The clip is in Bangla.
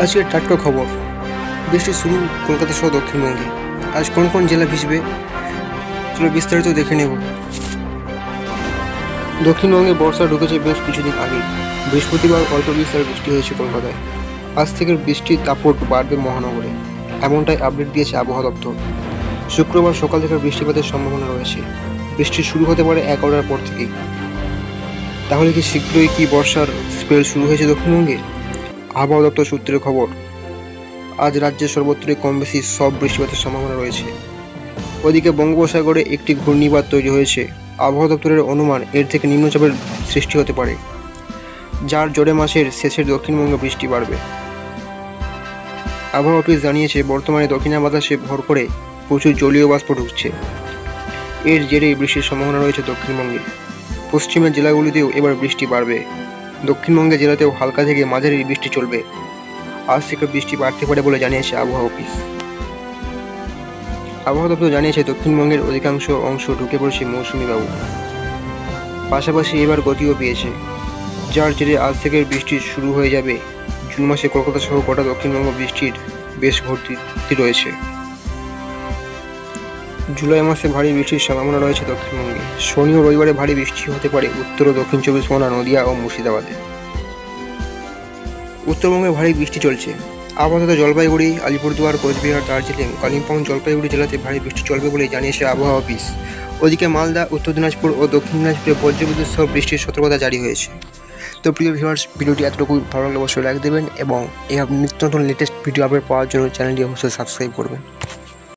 আজকের টাটকা খবর। বৃষ্টি শুরু কলকাতা সহ দক্ষিণবঙ্গে। আজ কোন কোন জেলা ভিজবে চলো বিস্তারিত দেখে নেব। দক্ষিণবঙ্গে বর্ষা ঢুকেছে বেশ কিছুদিন আগে। বৃহস্পতিবার অল্প বিস্তার বৃষ্টি হয়েছে কলকাতায়। আজ থেকে বৃষ্টির দাপট বাড়বে মহানগরে, এমনটাই আপডেট দিয়েছে আবহাওয়া দপ্তর। শুক্রবার সকাল থেকে বৃষ্টিপাতের সম্ভাবনা রয়েছে। বৃষ্টি শুরু হতে পারে 11টার পর থেকেই। তাহলে কি শীঘ্রই কি বর্ষার স্পেল শুরু হয়েছে দক্ষিণবঙ্গে? আবহাওয়া দপ্তর সূত্রের খবর, আজ রাজ্যের সর্বত্রই কম বেশি সব বৃষ্টিপাতের সম্ভাবনা রয়েছে। ওদিকে বঙ্গোপসাগরে একটি ঘূর্ণিবাত তৈরি হয়েছে। আবহাওয়া দপ্তরের অনুমান এর থেকে নিম্নচাপের সৃষ্টি হতে পারে, যার জোরে মাসের শেষের দক্ষিণবঙ্গে বৃষ্টি বাড়বে। আবহাওয়া অফিস জানিয়েছে, বর্তমানে দক্ষিণা বাতাসে ভর করে প্রচুর জলীয় বাষ্প ঢুকছে। এর জেরেই বৃষ্টির সম্ভাবনা রয়েছে দক্ষিণবঙ্গে। পশ্চিমের জেলাগুলিতেও এবার বৃষ্টি বাড়বে। দক্ষিণবঙ্গের জেলাতেও হালকা থেকে মাঝারি বৃষ্টি চলবে। আজ থেকে বৃষ্টি বাড়তে পারে বলে জানিয়েছে আবহাওয়া অফিস। আবহাওয়া দপ্তর জানিয়েছে, দক্ষিণবঙ্গের অধিকাংশ অংশ ঢুকে পড়েছে মৌসুমী বায়ু। পাশাপাশি এবার গতিও পেয়েছে, যার জেরে আজ থেকে বৃষ্টি শুরু হয়ে যাবে। জুন মাসে কলকাতা সহ গোটা দক্ষিণবঙ্গ বৃষ্টির বেশ ভর্তি রয়েছে। জুলাই মাসে ভারী বৃষ্টির সম্ভাবনা রয়েছে দক্ষিণবঙ্গে। শনি ও রবিবারে ভারী বৃষ্টি হতে পারে উত্তর ও দক্ষিণ 24 পরগনা, নদিয়া ও মুর্শিদাবাদে। উত্তরবঙ্গে ভারী বৃষ্টি চলছে। আপাতত জলপাইগুড়ি, আলিপুরদুয়ার, কোচবিহার, দার্জিলিং, কালিম্পং, জলপাইগুড়ি জেলাতে ভারী বৃষ্টি চলবে বলে জানিয়েছে আবহাওয়া অফিস। ওদিকে মালদা, উত্তর দিনাজপুর ও দক্ষিণ দিনাজপুরে বজ্রবিদ্যুৎ সহ বৃষ্টির সতর্কতা জারি হয়েছে। তো প্রিয় ভিউয়ার্স, ভিডিওটি এতটুকু ভালো লাগলে অবশ্যই লাইক দেবেন এবং এই নিত্য নতুন লেটেস্ট ভিডিও আপডেট পাওয়ার জন্য চ্যানেলটি অবশ্যই সাবস্ক্রাইব করবেন।